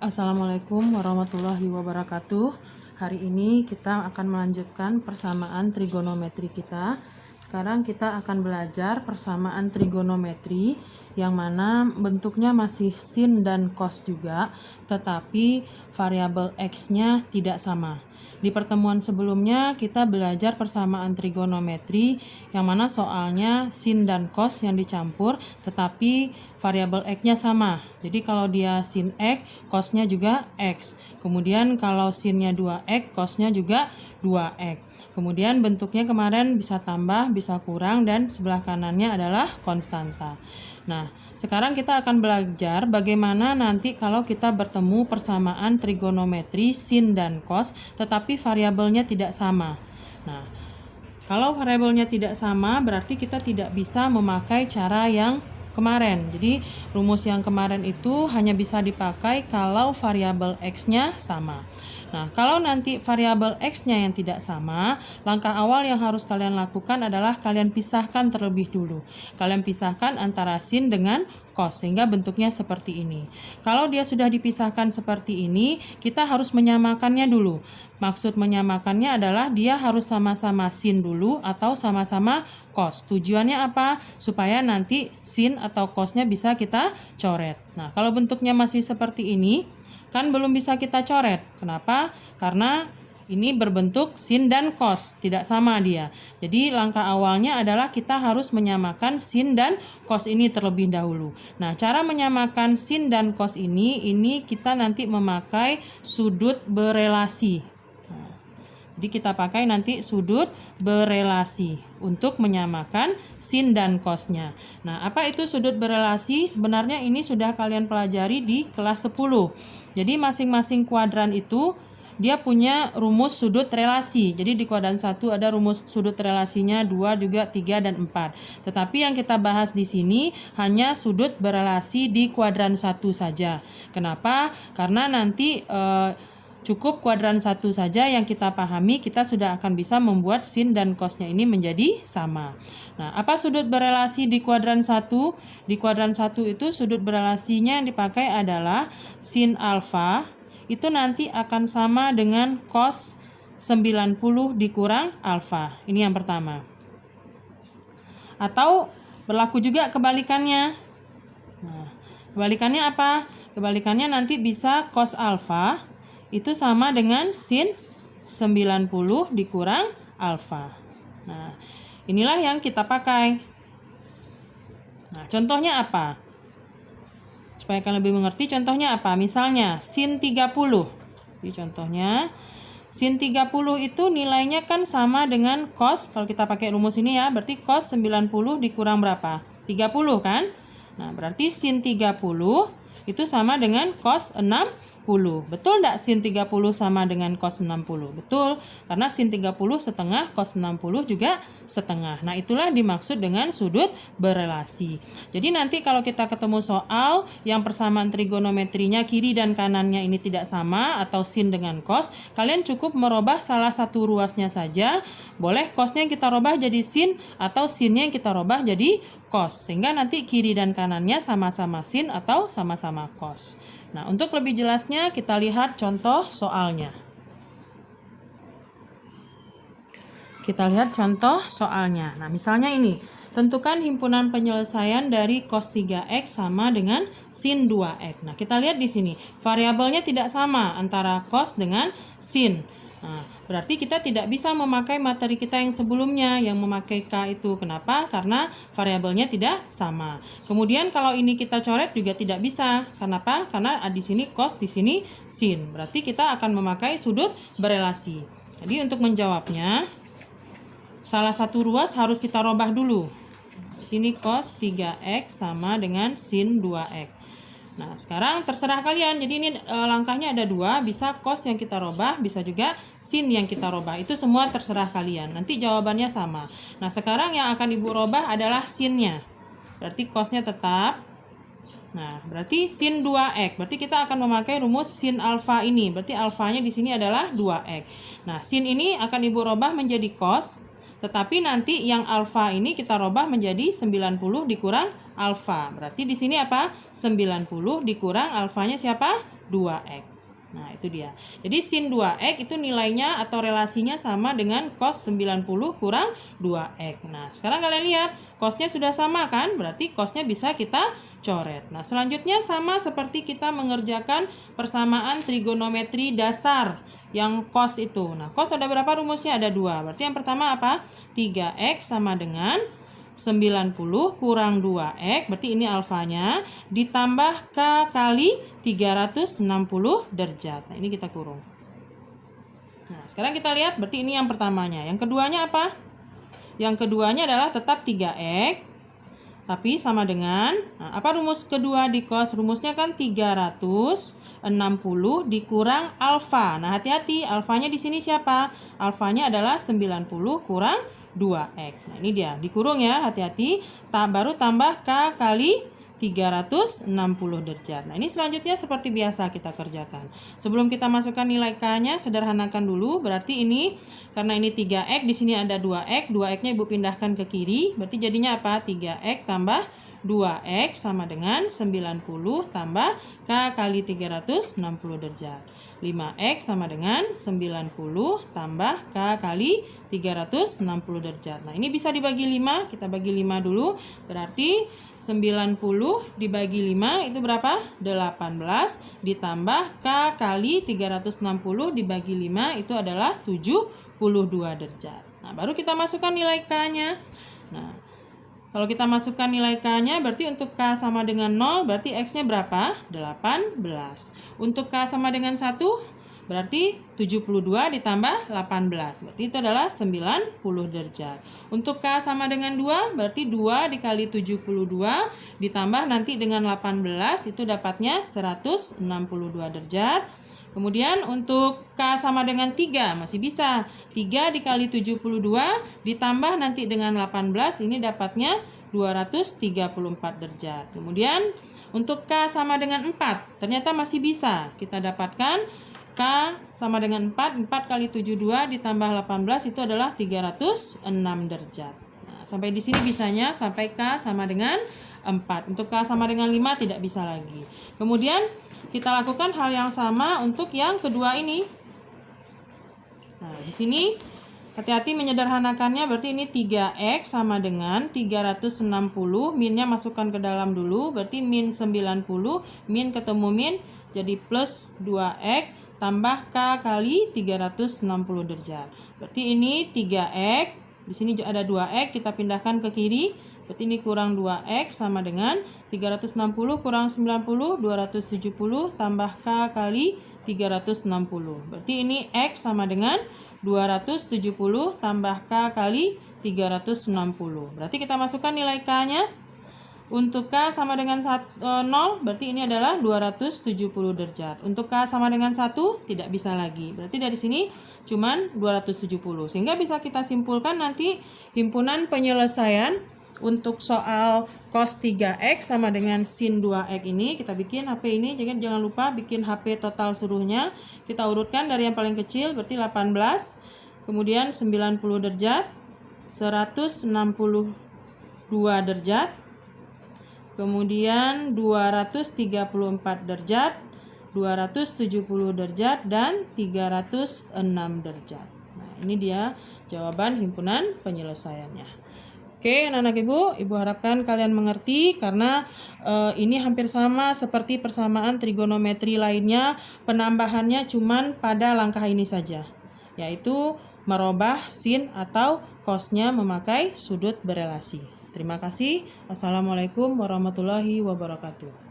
Assalamualaikum warahmatullahi wabarakatuh. Hari ini kita akan melanjutkan persamaan trigonometri kita. Sekarang kita akan belajar persamaan trigonometri yang mana bentuknya masih sin dan cos juga, tetapi variabel x-nya tidak sama. Di pertemuan sebelumnya kita belajar persamaan trigonometri yang mana soalnya sin dan cos yang dicampur, tetapi variabel x-nya sama. Jadi kalau dia sin x, cosnya juga x. Kemudian kalau sinnya 2x, cosnya juga 2x. Kemudian bentuknya kemarin bisa tambah, bisa kurang, dan sebelah kanannya adalah konstanta. Nah, sekarang kita akan belajar bagaimana nanti kalau kita bertemu persamaan trigonometri sin dan cos, tetapi variabelnya tidak sama. Nah, kalau variabelnya tidak sama, berarti kita tidak bisa memakai cara yang kemarin. Jadi, rumus yang kemarin itu hanya bisa dipakai kalau variabel x-nya sama. Nah, kalau nanti variabel x-nya yang tidak sama, langkah awal yang harus kalian lakukan adalah kalian pisahkan terlebih dulu. Kalian pisahkan antara sin dengan cos, sehingga bentuknya seperti ini. Kalau dia sudah dipisahkan seperti ini, kita harus menyamakannya dulu. Maksud menyamakannya adalah dia harus sama-sama sin dulu atau sama-sama cos. Tujuannya apa? Supaya nanti sin atau cosnya bisa kita coret. Nah, kalau bentuknya masih seperti ini, kan belum bisa kita coret. Kenapa? Karena ini berbentuk sin dan cos, tidak sama dia. Jadi langkah awalnya adalah kita harus menyamakan sin dan cos ini terlebih dahulu. Nah, cara menyamakan sin dan cos ini kita nanti memakai sudut berelasi. Nah, jadi kita pakai nanti sudut berelasi untuk menyamakan sin dan cosnya. Nah, apa itu sudut berelasi? Sebenarnya ini sudah kalian pelajari di kelas 10. Jadi masing-masing kuadran itu dia punya rumus sudut relasi. Jadi di kuadran 1 ada rumus sudut relasinya 2, juga 3 dan 4. Tetapi yang kita bahas di sini hanya sudut berelasi di kuadran 1 saja. Kenapa? Karena nanti cukup kuadran 1 saja yang kita pahami, kita sudah akan bisa membuat sin dan cosnya ini menjadi sama. Nah, apa sudut berelasi di kuadran 1? Di kuadran 1 itu sudut berelasinya yang dipakai adalah sin alfa itu nanti akan sama dengan cos 90 dikurang alfa. Ini yang pertama. Atau berlaku juga kebalikannya. Nah, kebalikannya apa? Kebalikannya nanti bisa cos alfa itu sama dengan sin 90 dikurang alfa. Nah, inilah yang kita pakai. Nah, contohnya apa? Supaya kalian lebih mengerti, contohnya apa? Misalnya sin 30. Jadi contohnya sin 30 itu nilainya kan sama dengan cos. Kalau kita pakai rumus ini ya, berarti cos 90 dikurang berapa? 30 kan? Nah, berarti sin 30 itu sama dengan cos 60. Betul enggak sin 30 sama dengan cos 60? Betul, karena sin 30 setengah, cos 60 juga setengah. Nah, itulah dimaksud dengan sudut berelasi. Jadi nanti kalau kita ketemu soal yang persamaan trigonometrinya kiri dan kanannya ini tidak sama atau sin dengan cos, kalian cukup merubah salah satu ruasnya saja. Boleh cosnya yang kita rubah jadi sin atau sinnya yang kita rubah jadi cos, sehingga nanti kiri dan kanannya sama-sama sin atau sama-sama cos. Nah, untuk lebih jelasnya kita lihat contoh soalnya. Kita lihat contoh soalnya. Nah, misalnya ini, tentukan himpunan penyelesaian dari cos 3x sama dengan sin 2x. Nah, kita lihat di sini, variabelnya tidak sama antara cos dengan sin. Nah, berarti kita tidak bisa memakai materi kita yang sebelumnya yang memakai K itu. Kenapa? Karena variabelnya tidak sama. Kemudian kalau ini kita coret juga tidak bisa. Kenapa? Karena di sini cos, di sini sin. Berarti kita akan memakai sudut berelasi. Jadi untuk menjawabnya, salah satu ruas harus kita robah dulu. Ini cos 3x sama dengan sin 2x. Nah, sekarang terserah kalian. Jadi ini langkahnya ada dua, bisa cos yang kita robah, bisa juga sin yang kita robah. Itu semua terserah kalian. Nanti jawabannya sama. Nah, sekarang yang akan ibu robah adalah sinnya. Berarti cosnya tetap. Nah, berarti sin 2x. Berarti kita akan memakai rumus sin alfa ini. Berarti alfanya di sini adalah 2x. Nah, sin ini akan ibu robah menjadi cos. Tetapi nanti yang alfa ini kita robah menjadi 90 dikurang alfa. Berarti di sini apa? 90 dikurang alfanya siapa? 2x. Nah, itu dia. Jadi sin 2x itu nilainya atau relasinya sama dengan cos 90 kurang 2x. Nah, sekarang kalian lihat, cosnya sudah sama kan? Berarti cosnya bisa kita coret. Nah, selanjutnya sama seperti kita mengerjakan persamaan trigonometri dasar yang cos itu. Nah, cos ada berapa rumusnya? Ada 2. Berarti yang pertama apa? 3x sama dengan 90 kurang 2x, berarti ini alfanya, ditambah K kali 360 derajat. Nah, ini kita kurung. Nah, sekarang kita lihat, berarti ini yang pertamanya. Yang keduanya apa? Yang keduanya adalah tetap 3x, tapi sama dengan, nah, apa rumus kedua di cos? Rumusnya kan 360 dikurang alfa. Nah, hati-hati, alfanya di sini siapa? Alfanya adalah 90 kurang 2x. Nah, ini dia, dikurung ya, hati-hati. Baru tambah K kali 360 derajat. Nah, ini selanjutnya seperti biasa kita kerjakan. Sebelum kita masukkan nilai K-nya, sederhanakan dulu. Berarti ini, karena ini 3x, di sini ada 2x. 2x-nya Ibu pindahkan ke kiri. Berarti jadinya apa? 3x tambah 2x sama dengan 90 tambah K kali 360 derajat. 5x sama dengan 90 tambah K kali 360 derajat. Nah, ini bisa dibagi 5. Kita bagi 5 dulu. Berarti 90 dibagi 5 itu berapa? 18 ditambah K kali 360 dibagi 5 itu adalah 72 derajat. Nah, baru kita masukkan nilai K-nya. Nah, kalau kita masukkan nilai K-nya, berarti untuk K sama dengan 0, berarti X-nya berapa? 18. Untuk K sama dengan 1, berarti 72 ditambah 18. Berarti itu adalah 90 derajat. Untuk K sama dengan 2, berarti 2 dikali 72 ditambah nanti dengan 18, itu dapatnya 162 derajat. Kemudian untuk K sama dengan 3 masih bisa. 3 dikali 72 ditambah nanti dengan 18 ini dapatnya 234 derajat. Kemudian untuk K sama dengan 4 ternyata masih bisa. Kita dapatkan K sama dengan 4. 4 kali 72 ditambah 18 itu adalah 306 derajat. Nah, sampai di sini bisanya sampai K sama dengan 4. Untuk K sama dengan 5 tidak bisa lagi. Kemudian kita lakukan hal yang sama untuk yang kedua ini. Nah, di sini hati-hati menyederhanakannya, berarti ini 3x sama dengan 360, minnya masukkan ke dalam dulu, berarti min 90, min ketemu min, jadi plus 2x tambah K kali 360 derajat. Berarti ini 3x, di sini ada 2x, kita pindahkan ke kiri. Berarti ini kurang 2x sama dengan 360 kurang 90, 270 tambah K kali 360. Berarti ini X sama dengan 270 tambah K kali 360. Berarti kita masukkan nilai K-nya. Untuk K sama dengan 0, berarti ini adalah 270 derajat. Untuk K sama dengan 1, tidak bisa lagi. Berarti dari sini cuman 270. Sehingga bisa kita simpulkan nanti himpunan penyelesaian untuk soal cos 3x sama dengan sin 2x ini, kita bikin HP ini, jangan lupa bikin HP total seluruhnya. Kita urutkan dari yang paling kecil, berarti 18, kemudian 90 derajat, 162 derajat, kemudian 234 derajat, 270 derajat, dan 306 derajat. Nah, ini dia jawaban himpunan penyelesaiannya. Oke, anak-anak ibu harapkan kalian mengerti karena ini hampir sama seperti persamaan trigonometri lainnya, penambahannya cuman pada langkah ini saja, yaitu merubah sin atau cosnya memakai sudut berelasi. Terima kasih. Wassalamualaikum warahmatullahi wabarakatuh.